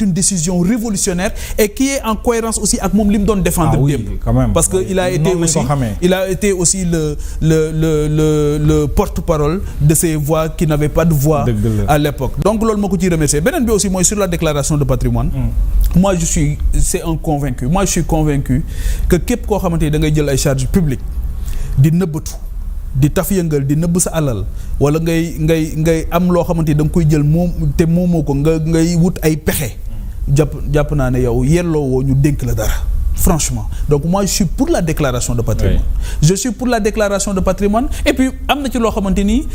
une décision révolutionnaire et qui est en cohérence aussi avec moom li mu doon défendre démb parce que il a été aussi le porte-parole de ces voix qui n'avaient pas de voix à l'époque donc loolu moo ko ciy remercier beneen bi aussi mooy sur la déclaration de patrimoine moi je suis convaincu que képp koo xamante ni da ngay jël ay charges publiques di nëbbatu di taf yëngal di nëbb sa alal wala ngay am loo xamante ni da nga koy jël moom te moomoo ko ngay wut ay pexe jàpp naa ne yow yelloo woo ñu dénk la dara franchement donc moi je suis pour la déclaration de patrimoine je suis pour la déclaration de patrimoine et puis am na ci loo xamante ni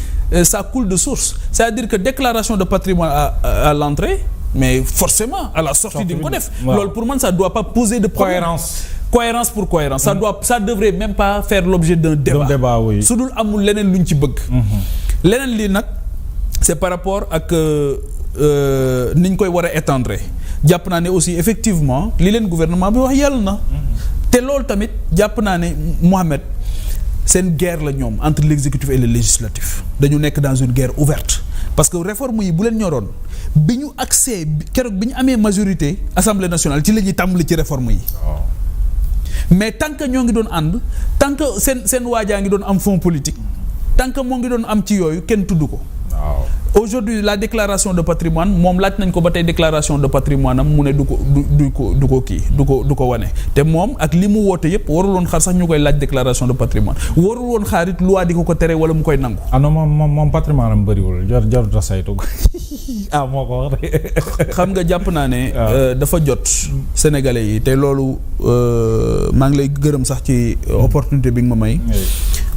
ça coule de source c'est-à-dire que déclaration de patrimoine à l'entrée mais forcément à la sortie di nga ko def loolu pour man ça doit pas poser de problème cohérence pour cohérence ça devrait même pas faire l'objet d'un débat su dul amul leneen lu ñu ci bëgg leneen lii nag c'est par rapport ak ni ñu koy war a étendre jàpp naa ne aussi effectivement li leen gouvernement bi wax yàlla na te loolu tamit jàpp naa ne Mohamed seen guerre la ñoom entre l'exécutif et le législatif dañu nekk dans une guerre ouverte parce que réforme yi bu leen ñoroon bi ñu accès keroog bi ñu amee majorité assemblée nationale ci la ñuy tàmbali ci réforme yi mais tant que ñoo ngi doon ànd tant que seen waajaa ngi doon am fonds politique tant que moo ngi doon am ci yooyu kenn tudd ko aujourd'hui la déclaration de patrimoine moom laaj nañ ko ba tey déclaration de patrimoine am mu ne du ko wane te moom ak li mu woote yëpp warul woon xaar sax ñu koy laaj déclaration de patrimoine warul woon xaar it loi di ko tere wala mu koy nangu. non moom patrimoine am bëriwul jarut a saytu moo ko wax xam nga jàpp naa ne. dafa jot sénégalais yi te loolu maa ngi lay gërëm sax ci opportunité bi nga ma may.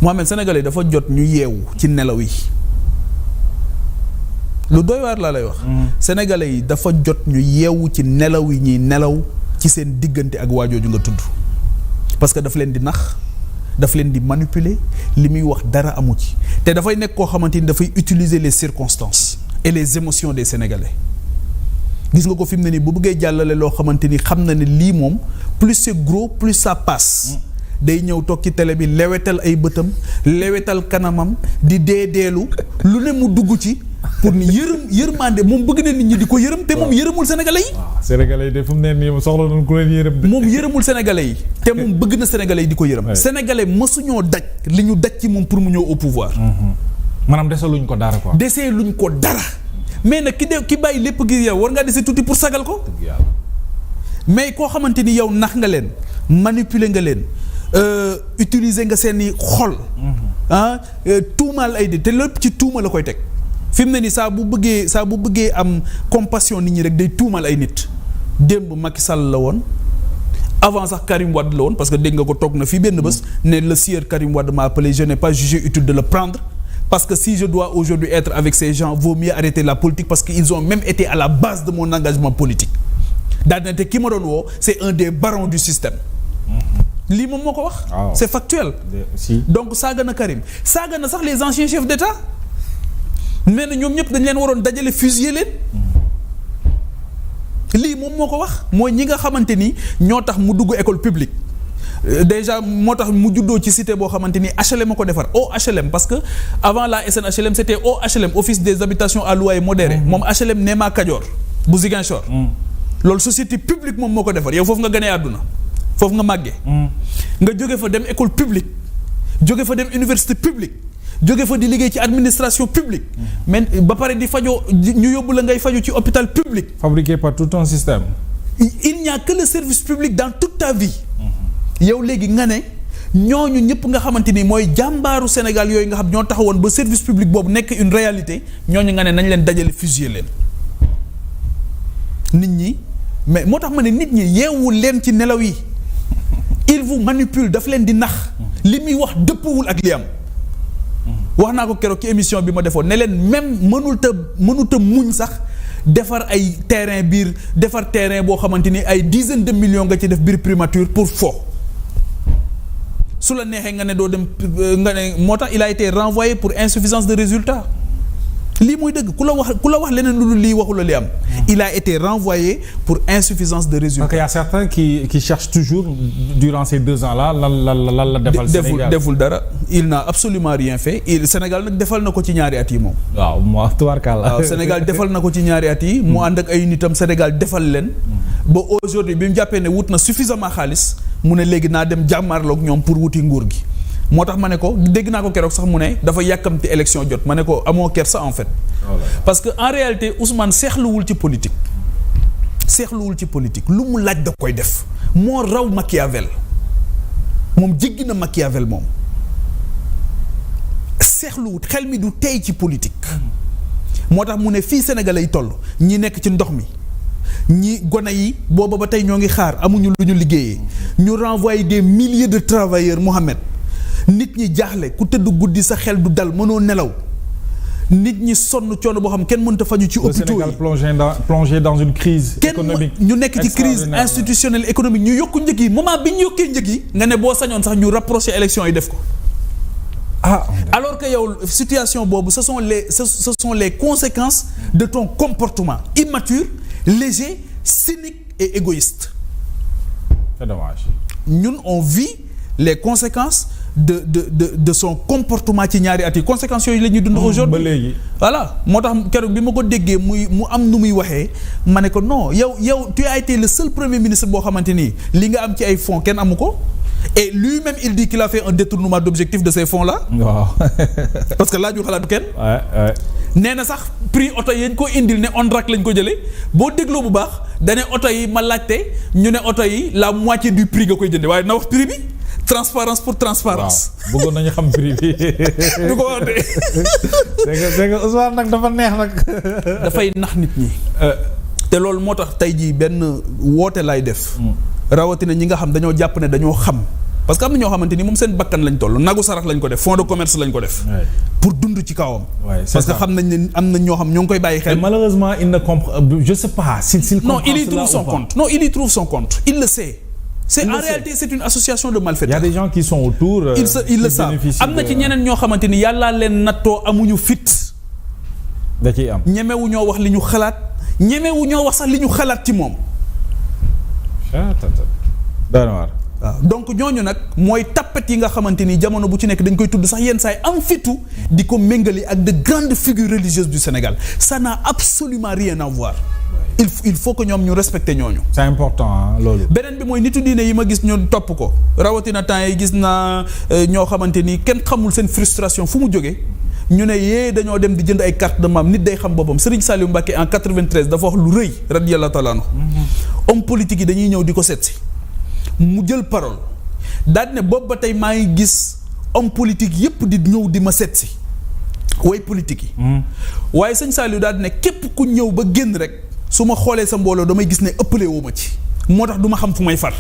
Mohamed sénégalais dafa jot ñu yeewu ci nelaw yi. lu doy waar laa lay wax. sénégalais yi dafa jot ñu yeewu ci nelaw yi ñuy nelaw ci seen diggante ak waajooju nga tudd parce que daf leen di nax daf leen di manipuler li muy wax dara amu ci te dafay nekk koo xamante ni dafay utiliser les circonstances et les émotions des sénégalais gis nga ko fi mu ne nii bu bëggee jàllale loo xamante ni xam na ne lii moom plus c'est gros plus ça passe. day ñëw toog ci télé bi lewetal ay bëtam lewetal kanamam di deedeelu lu ne mu dugg ci pour ni yërmande moom bëgg na nit ñi di ko yërëm te moom yërëmul sénégalais yi. waaw sénégalais yi de fu mu ne nii soxla nañ ku leen yërëm de. moom yërëmul sénégalais yi te moom bëgg na sénégalais yi di ko yërëm. sénégalais mësuñoo daj li ñu daj ci moom pour mu ñëw au pouvoir. maanaam dese luñ ko dara quoi. desee luñ ko dara mais nag ki bàyyi lépp gi yow war ngaa dese tuuti pour sagal ko. mais koo xamante ni yow nax nga leen manipuler nga leen. utiliser nga seeni xol. tuumaal ay di te lépp ci tuuma la koy teg fi mu ne nii saa bu bëggee am compassion nit ñi rek day tuumaal ay nit démb Macky Sall la woon avant sax Karim Wade la woon parce que dégg nga ko toog na fii benn bés ne le sieur Karim Wade m'a appelé je n'ai pas jugé utile de le prendre parce que si je dois aujourd'hui être avec ces gens vaut mieux arrêter la politique parce que ils ont même été à la base de mon engagement politique daal na te ki ma doon woo c'est un des barons du système. lii moom moo ko wax. c'est factuel. donc saaga na Karim saaga na sax les anciens chefs d'État mais na ñoom ñëpp dañ leen waroon dajale fusiller leen. lii moom moo ko wax mooy ñi nga xamante ni ñoo tax mu dugg école publique déjà moo tax mu juddoo ci cité boo xamante ni HLM a ko defar OHLM parce que avant la SNHLM c'était OHLM office des habitations à loyer modéré moom HLM Néma Kajoor bu Ziguinchor. loolu société publique moom moo ko defar yow foofu nga gënee àdduna. foofu nga màggee. nga jóge fa dem école publique jóge fa dem université publique jóge fa di liggéey ci administration publique. mais ba pare di fajoo ñu yóbbu la ngay faju ci hôpital public. fabriqué par tout un système. il n'y a que le service public dans toute ta vie. yow léegi nga ne ñooñu ñëpp nga xamante ni mooy jàmbaaru Sénégal yooyu nga xam ñoo taxawoon ba service public boobu nekk une réalité ñooñu nga ne nañ leen dajale fusiller leen. nit ñi mais moo tax ma ne nit ñi yeewul leen ci nelaw yi. il vous manipule daf leen di nax li muy wax dëppwul ak li am wax naa ko keroog ci émission bi ma defoon ne leen même mënuta muñ sax defar ay terrain boo xamante ni ay dizaines de millions nga ci def biir primature pour fo su la neexee nga ne doo dem nga ne moo tax il a été renvoyé pour insuffisance de résultats lii mooy dëgg ku la wax leneen lu dul lii waxu la li am. il a été renvoyé pour insuffisance de résultats. parce qu'il y a certains qui cherchent toujours durant ces 2 ans là lan la defal Sénégal deful dara il n'a absolument rien fait Sénégal nag defal na ko ci ñaari at yi moom. waaw moo tubaarkàlla. waaw Sénégal defal na ko ci ñaari at yi. mu ànd ak ay nitam Sénégal defal leen. ba aujourd'hui bi mu jàppee ne wut na suffisamment xaalis mu ne léegi naa dem jàmmaarloog ñoom pour wuti nguur gi. moo tax ma ne ko dégg naa ko keroog sax mu ne dafa yàkkamti élection jot ma ne ko amoo kersa en fait. parce que en réalité Ousmane seexluwul ci politique. lu mu laaj da koy def moo raw Machiavel moom jéggi na Machiavel moom seexluwut xel mi du tey ci politique. moo tax mu ne fii Sénégal ay toll ñi nekk ci ndox mi ñi gone yi booba ba tey ñoo ngi xaar amuñu lu ñu liggéeyee ñu renvoyer des milliers de travailleurs Mohamed. nit ñi jaaxle ku tëdd guddi sa xel du dal mënoo nelaw nit ñi sonn coono boo xam kenn mënta faju ci hôpitaux yi plongé dans une crise économique ñu nekk ci crise institutionnelle économique ñu yokku njëg yi moment bi ñu yokkee njëg yi nga ne boo sañoon sax ñu rapproché élection yi def ko alors que yow situation boobu ce sont les conséquences de ton comportement immature léger cynique et égoïste. C'est dommage. ñun on vit les conséquences de son comportement ci ñaari at yi conséquences yooyu la ñuy dund aujourd'hui ba léegi. voilà moo tax keroog bi ma ko déggee mu am nu muy waxee ma ne ko non yow tu as été le seul premier ministre boo xamante ni li nga am ci ay fonds kenn amu ko et lui-même il dit qu'il a fait un détournement d'objectif de ces fonds là. waaw. parce que laaju xalaatu kenn. ouais. nee na sax prix oto yañ ko indil ne ONRAC lañ ko jëlee boo dégloo bu baax dane oto yi ma laajte ñu ne oto yi la moitié du prix nga koy jëndee waaye na wax prix bi transparence pour transparence. waaw bëggoon nañu xam prix bi. du ko wax de. c'est que Ousmane nag dafa neex nag. dafay nax nit ñi. te loolu moo tax tey jii benn woote lay def. rawatina ñi nga xam dañoo jàpp ne dañoo xam. parce que am na ñoo xamante ni moom seen bakkan lañ toll nagu sarax lañ ko def fonds de commerce lañ ko def. pour dund ci kawam. parce que xam nañ ne am na ñoo xam ñoo ngi koy bàyyi xel. mais malheureusement il ne comprend je sais pas s'il non il y trouve son compte. non il y trouve son compte il le sait. En réalité c'est une association de malfaiteurs. Il y a des gens qui sont autour. ils le savent am na ci ñeneen ñoo xamante ni yàllaa leen nattoo amuñu fit. da ciy am ñemewu ñoo wax li ñu xalaat ñemewu ñoo wax sax li ñu xalaat ci moom. waaw donc ñooñu nag mooy tappet yi nga xamante ni jamono bu ci nekk dañ koy tudd sax yenn saa yi am fitu di ko méngale ak de grandes figures religieuses du Sénégal ça n'a absolument rien à voir. il faut que ñoom ñu respecter ñooñu. c'est important loolu. beneen bi mooy nitu diine yi ma gis ñu topp ko rawatina temps yi gis naa ñoo xamante ni kenn xamul seen frustration fu mu jógee ñu ne dañoo dem di jënd ay carte de membre nit day xam boppam Serigne Saliou Mbacké en 93 dafa wax lu rëy radiyallahu ta'ala anhu. homme politique yi dañuy ñëw di ko seetsi mu jël parole daal ne boobu ba tey maa ngi gis homme politique yépp di ñëw di ma seetsi way politique yi. waaye sëñ Saliou daal ne képp ku ñëw ba génn rek. su ma xoolee sa mbooloo damay gis ne ëppale woo ma ci moo tax du ma xam fu may far.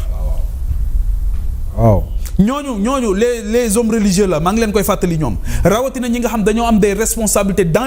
waaw ñooñu les hommes religieux la maa ngi leen koy fàttali ñoom rawatina ñi nga xam dañoo am des responsabilités dans